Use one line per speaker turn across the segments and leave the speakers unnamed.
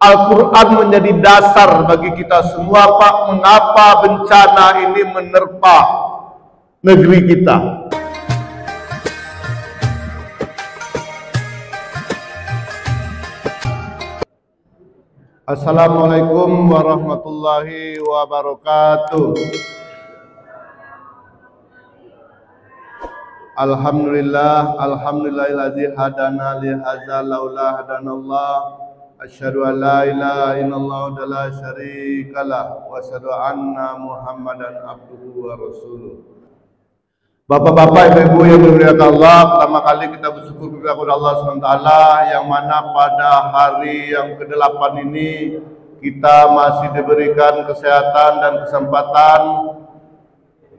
Al-Quran menjadi dasar bagi kita semua, Pak, mengapa bencana ini menerpa negeri kita. Assalamualaikum warahmatullahi wabarakatuh. Alhamdulillahilladzi hadana li hadza laula hadanallah. Asyhadu an la ilaha illallah wa la syarikalah wa asyhadu anna Muhammadan abduhu wa rasuluh. Bapak-bapak, ibu-ibu yang dimuliakan Allah, pertama kali kita bersyukur kepada Allah SWT yang mana pada hari yang ke-8 ini kita masih diberikan kesehatan dan kesempatan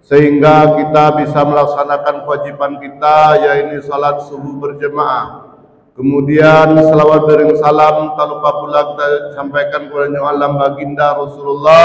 sehingga kita bisa melaksanakan kewajiban kita, yaitu salat subuh berjemaah. Kemudian selawat bering salam tak lupa pula kita sampaikan kepada alam baginda Rasulullah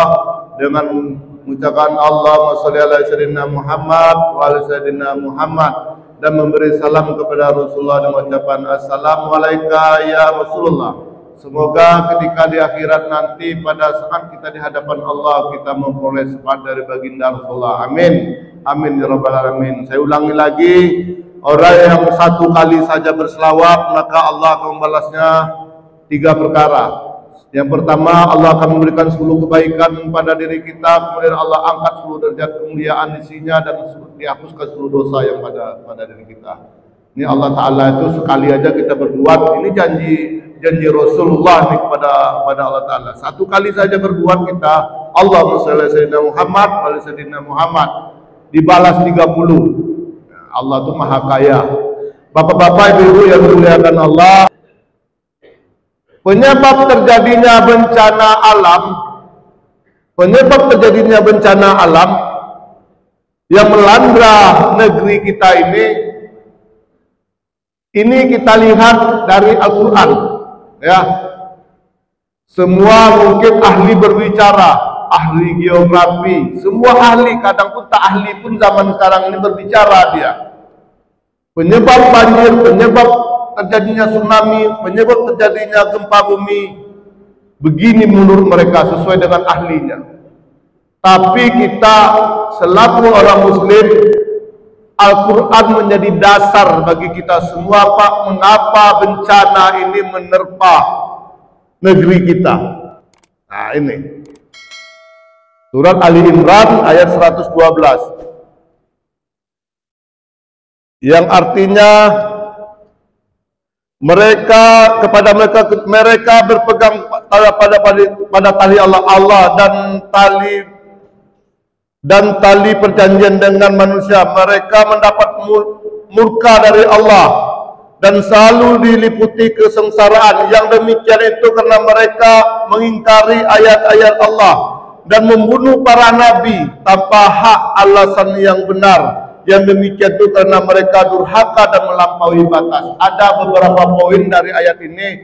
dengan mengucapkan Allahumma sholli ala sayyidina Muhammad wa ala sayyidina Muhammad, dan memberi salam kepada Rasulullah dengan ucapan assalamualaikum ya Rasulullah. Semoga ketika di akhirat nanti pada saat kita di hadapan Allah kita memperoleh syafaat dari baginda Rasulullah. Amin. Amin ya rabbal alamin. Saya ulangi lagi, orang yang satu kali saja berselawat maka Allah akan membalasnya 3 perkara. Yang pertama, Allah akan memberikan 10 kebaikan pada diri kita, kemudian Allah angkat 10 derajat kemuliaan isinya dan dihapuskan 10 dosa yang pada diri kita. Ini Allah Ta'ala itu sekali aja kita berbuat, ini janji Rasulullah ini kepada Allah Ta'ala. Satu kali saja berbuat kita, Allahumma sholli ala sayyidina Muhammad wa ala sayyidina Muhammad, dibalas 30. Allah itu maha kaya. Bapak-bapak, ibu-ibu yang dimuliakan Allah, penyebab terjadinya bencana alam yang melanda negeri kita ini kita lihat dari Al-Quran, ya. Semua mungkin ahli berbicara, ahli geografi, semua ahli, kadang pun tak ahli pun zaman sekarang ini berbicara dia. Penyebab banjir, penyebab terjadinya tsunami, penyebab terjadinya gempa bumi, begini menurut mereka sesuai dengan ahlinya. Tapi kita selaku orang muslim, Al-Quran menjadi dasar bagi kita semua, Pak, mengapa bencana ini menerpa negeri kita. Nah ini surat Ali Imran ayat 112 yang artinya mereka berpegang pada tali Allah dan tali perjanjian dengan manusia. Mereka mendapat murka dari Allah dan selalu diliputi kesengsaraan. Yang demikian itu karena mereka mengingkari ayat-ayat Allah dan membunuh para nabi tanpa hak alasan yang benar. Yang demikian itu karena mereka durhaka dan melampaui batas. Ada beberapa poin dari ayat ini.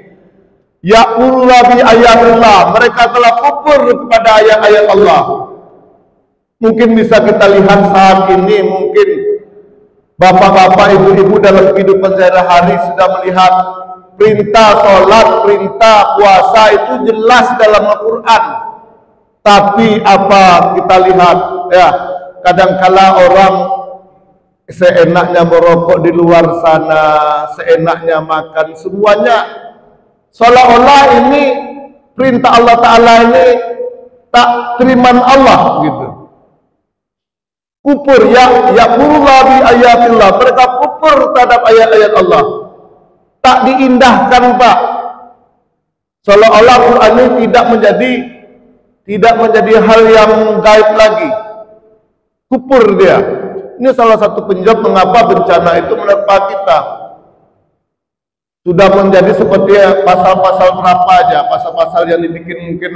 Ya'ullah bi ayatillah, mereka telah kufur kepada ayat-ayat Allah. Mungkin bisa kita lihat saat ini, mungkin bapak-bapak, ibu-ibu dalam kehidupan sehari-hari sudah melihat perintah sholat, perintah puasa itu jelas dalam Al-Quran. Tapi apa kita lihat, ya, kadangkala orang seenaknya merokok di luar sana, seenaknya makan, semuanya seolah-olah ini perintah Allah Ta'ala ini tak teriman Allah gitu. Kufur, ya'murullah bi ayatillah, mereka kufur terhadap ayat-ayat Allah, tak diindahkan, Pak. Seolah-olah Quran ini tidak menjadi hal yang gaib lagi. Kufur dia. Ini salah satu penyebab mengapa bencana itu menerpa kita. Sudah menjadi seperti pasal-pasal berapa aja, pasal-pasal yang dibikin mungkin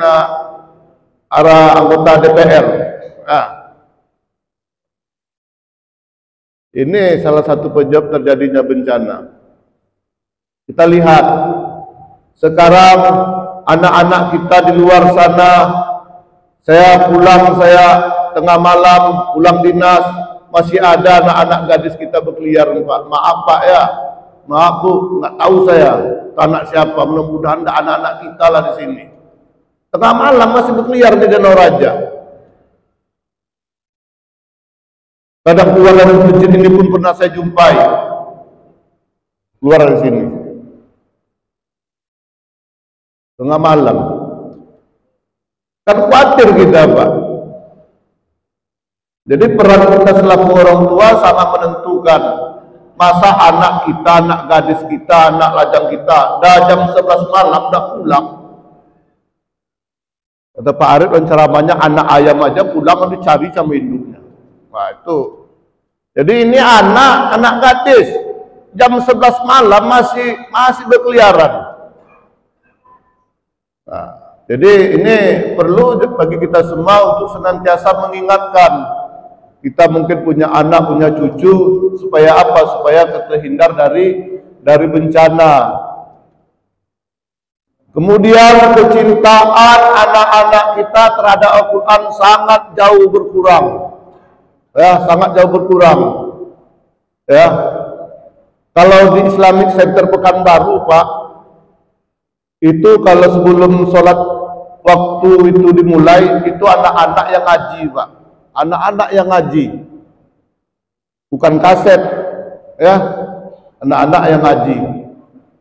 arah anggota DPR. Nah, ini salah satu penyebab terjadinya bencana. Kita lihat sekarang anak-anak kita di luar sana, saya tengah malam pulang dinas, masih ada anak-anak gadis kita berkeliaran, Pak. Maaf Pak ya, Maaf Bu, nggak tahu saya itu anak siapa. Mudah-mudahan ada anak-anak kita lah di sini. Tengah malam masih berkeliar di Danau Raja. Kadang keluar dari masjid ini pun pernah saya jumpai. Keluar dari sini. Tengah malam. Kan khawatir kita Pak. Jadi peran kita selaku orang tua sangat menentukan. Masa anak kita, anak gadis kita, anak lajang kita dah jam 11 malam dah pulang. Kata Pak Arif dan ceramahnya, anak ayam aja pulang kan dicari sama induknya. Nah itu. Jadi ini anak gadis jam 11 malam masih berkeliaran. Nah, jadi ini perlu bagi kita semua untuk senantiasa mengingatkan. Kita mungkin punya anak, punya cucu, supaya apa? Supaya terhindar dari bencana. Kemudian kecintaan anak-anak kita terhadap Al-Quran sangat jauh berkurang. Ya, sangat jauh berkurang. Ya, kalau di Islamic Center Pekanbaru, Pak, itu kalau sebelum sholat waktu itu dimulai, itu anak-anak yang ngaji, Pak. Anak-anak yang ngaji, bukan kaset, ya, anak-anak yang ngaji.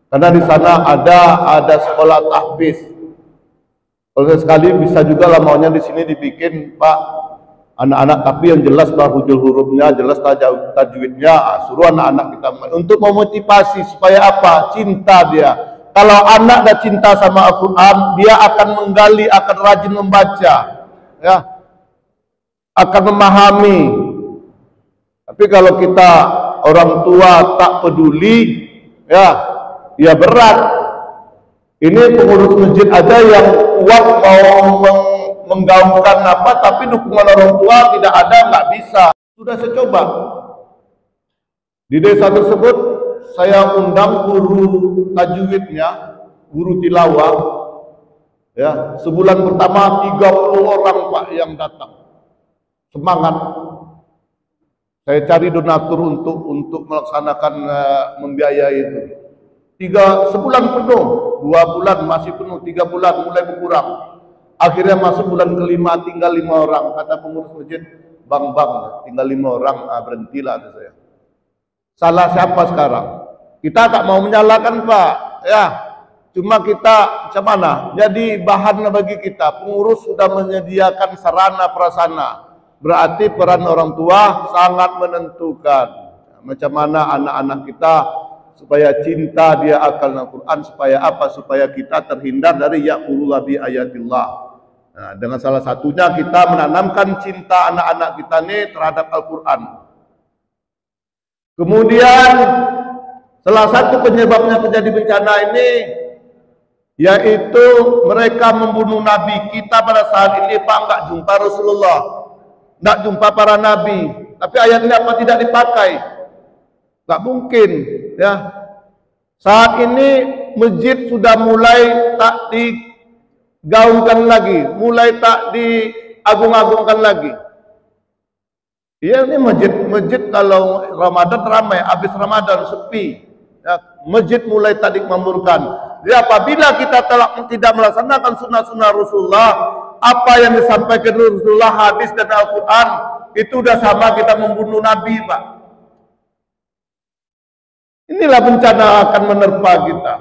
Karena di sana ada sekolah tahfiz. Kalau sekali bisa juga lah maunya di sini dibikin Pak anak-anak, tapi yang jelas bah huruf-hurufnya, jelas tajwidnya, suruh anak-anak kita untuk memotivasi supaya apa? Cinta dia. Kalau anak dah cinta sama Al-Quran, dia akan menggali, akan rajin membaca, ya, akan memahami. Tapi kalau kita orang tua tak peduli, ya berat. Ini pengurus masjid aja yang kuat mau menggaungkan apa, tapi dukungan orang tua tidak ada, nggak bisa. Sudah saya coba. Di desa tersebut saya undang guru tajwidnya, guru tilawah. Ya, sebulan pertama 30 orang Pak yang datang. Semangat. Saya cari donatur untuk melaksanakan membiayai itu. Sebulan penuh, 2 bulan masih penuh, 3 bulan mulai berkurang. Akhirnya masuk bulan kelima tinggal 5 orang. Kata pengurus masjid, bang, tinggal 5 orang, berhentilah kata saya. Salah siapa sekarang? Kita tak mau menyalahkan Pak, ya. Cuma kita macam mana? Jadi bahan bagi kita. Pengurus sudah menyediakan sarana prasarana. Berarti peran orang tua sangat menentukan. Macam mana anak-anak kita supaya cinta dia akan Al-Quran, supaya apa? Supaya kita terhindar dari ya'qulullah bi ayatillah. Nah, dengan salah satunya kita menanamkan cinta anak-anak kita ini terhadap Al-Quran. Kemudian salah satu penyebabnya terjadi bencana ini yaitu mereka membunuh Nabi. Kita pada saat ini Pak enggak jumpa Rasulullah, enggak jumpa para Nabi. Tapi ayat ini apa tidak dipakai? Enggak mungkin, ya. Saat ini masjid sudah mulai tak digaungkan lagi, mulai tak diagung-agungkan lagi. Iya, ini masjid kalau Ramadan ramai, habis Ramadan sepi. Ya, masjid mulai tak dimakmurkan. Jadi apabila kita tidak melaksanakan sunnah-sunnah Rasulullah, apa yang disampaikan Rasulullah, hadis dan Al-Quran, itu sudah sama kita membunuh Nabi, Pak. Inilah bencana akan menerpa kita.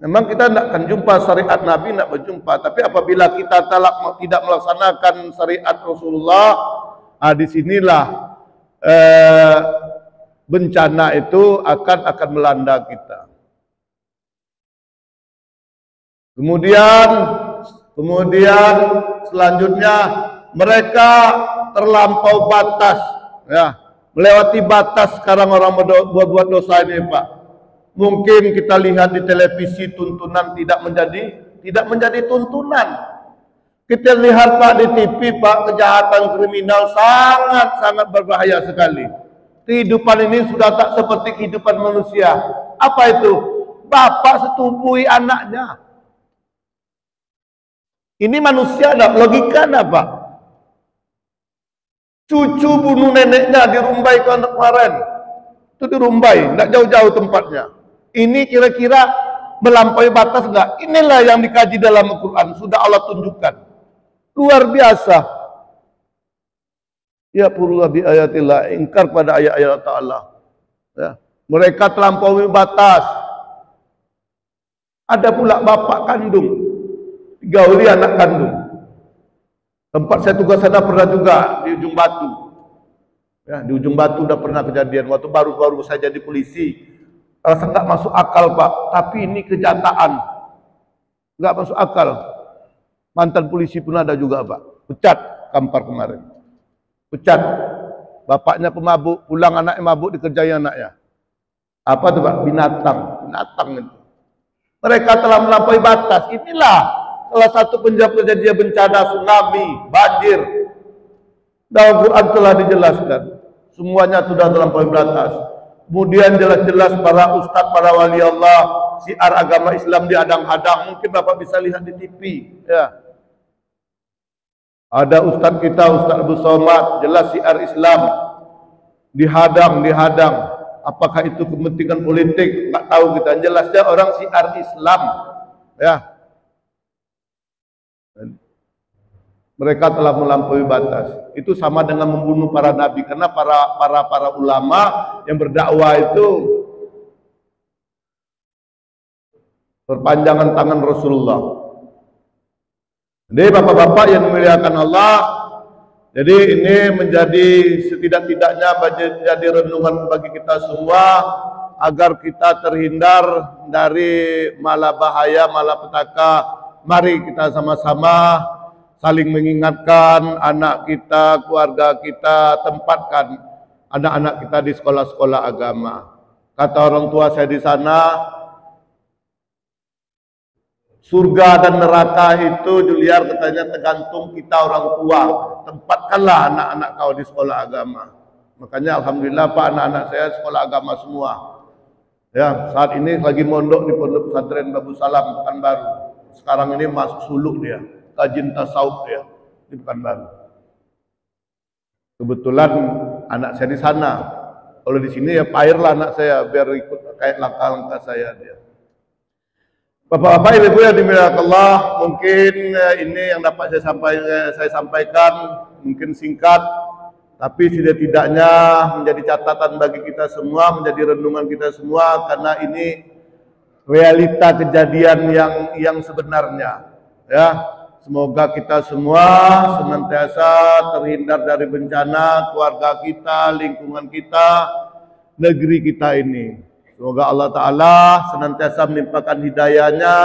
Memang kita tidak akan jumpa syariat Nabi, tidak berjumpa. Tapi apabila kita tidak melaksanakan syariat Rasulullah, disinilah bencana itu akan melanda kita. Kemudian selanjutnya mereka terlampau batas, ya, melewati batas. Sekarang orang buat dosa ini, Pak. Mungkin kita lihat di televisi tuntunan tidak menjadi tuntunan. Kita lihat Pak di TV, Pak, kejahatan kriminal sangat berbahaya sekali. Kehidupan ini sudah tak seperti kehidupan manusia. Apa itu? Bapak setubui anaknya. Ini manusia ada logika apa? Cucu bunuh neneknya di Rumbai kemarin. Itu di Rumbai, tidak jauh-jauh tempatnya. Ini kira-kira melampaui batas enggak? Inilah yang dikaji dalam Al-Quran. Sudah Allah tunjukkan. Luar biasa. Ya purullah bi ayatillah, ingkar pada ayat-ayat Allah. Ya. Mereka terlampaui batas. Ada pula bapak kandung, gauli anak kandung. Tempat saya tugas sana pernah juga di Ujung Batu. Ya, di Ujung Batu udah pernah kejadian waktu baru-baru saya jadi polisi. Rasa nggak masuk akal Pak, tapi ini kenyataan. Nggak masuk akal. Mantan polisi pun ada juga Pak. Pecat Kampar kemarin. Pecat. Bapaknya pemabuk, pulang anaknya mabuk dikerjai anaknya. Apa tuh Pak? Binatang. Binatang itu. Mereka telah melampaui batas. Inilah salah satu penyebab kejadian bencana tsunami, banjir. Dalam Quran telah dijelaskan. Semuanya sudah terlampaui batas. Kemudian jelas-jelas para ustadz, para wali Allah, syiar agama Islam dihadang-hadang. Mungkin Bapak bisa lihat di TV. Ya. Ada ustadz kita, Ustadz Abu Somad, jelas syiar Islam. Dihadang. Apakah itu kepentingan politik? Nggak tahu kita. Jelasnya orang syiar Islam. Ya. Mereka telah melampaui batas. Itu sama dengan membunuh para nabi, karena para ulama yang berdakwah itu perpanjangan tangan Rasulullah. Jadi bapak-bapak yang dimuliakan Allah, jadi ini menjadi setidak-tidaknya menjadi renungan bagi kita semua agar kita terhindar dari malabahaya, malapetaka. Mari kita sama-sama saling mengingatkan anak kita, keluarga kita, tempatkan anak-anak kita di sekolah-sekolah agama. Kata orang tua saya di sana, surga dan neraka itu Juliar katanya tergantung kita orang tua. Tempatkanlah anak-anak kau di sekolah agama. Makanya alhamdulillah Pak, anak-anak saya sekolah agama semua. Ya, saat ini lagi mondok di Pondok Pesantren Babu Salam Pekanbaru. Sekarang ini masuk suluk dia. Kajian tasawuf ya, di Pekanbaru. Kebetulan anak saya di sana. Kalau di sini ya pairlah anak saya biar ikut kayak langkah-langkah saya dia. Bapak-bapak, ibu-ibu yang dimuliakan Allah, mungkin ini yang dapat saya sampaikan, mungkin singkat, tapi setidaknya menjadi catatan bagi kita semua, menjadi renungan kita semua, karena ini realita kejadian yang sebenarnya. Ya. Semoga kita semua senantiasa terhindar dari bencana, keluarga kita, lingkungan kita, negeri kita ini. Semoga Allah Ta'ala senantiasa menimpakan hidayahnya.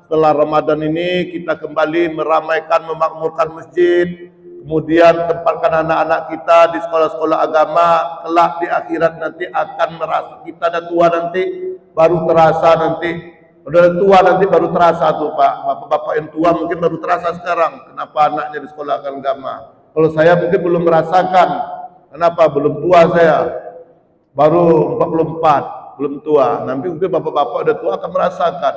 Setelah Ramadan ini kita kembali meramaikan, memakmurkan masjid. Kemudian tempatkan anak-anak kita di sekolah-sekolah agama. Kelak di akhirat nanti akan merasa kita dah tua nanti, baru terasa nanti. Udah tua nanti baru terasa tuh Pak. Bapak-bapak yang tua mungkin baru terasa sekarang. Kenapa anaknya di sekolah agama. Kalau saya mungkin belum merasakan. Kenapa? Belum tua saya. Baru 44. Belum tua. Nanti mungkin bapak-bapak udah tua akan merasakan.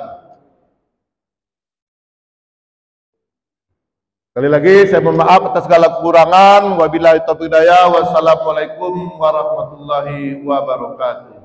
Sekali lagi saya mohon maaf atas segala kekurangan. Wabillahi taufiq hidayah. Wassalamualaikum warahmatullahi wabarakatuh.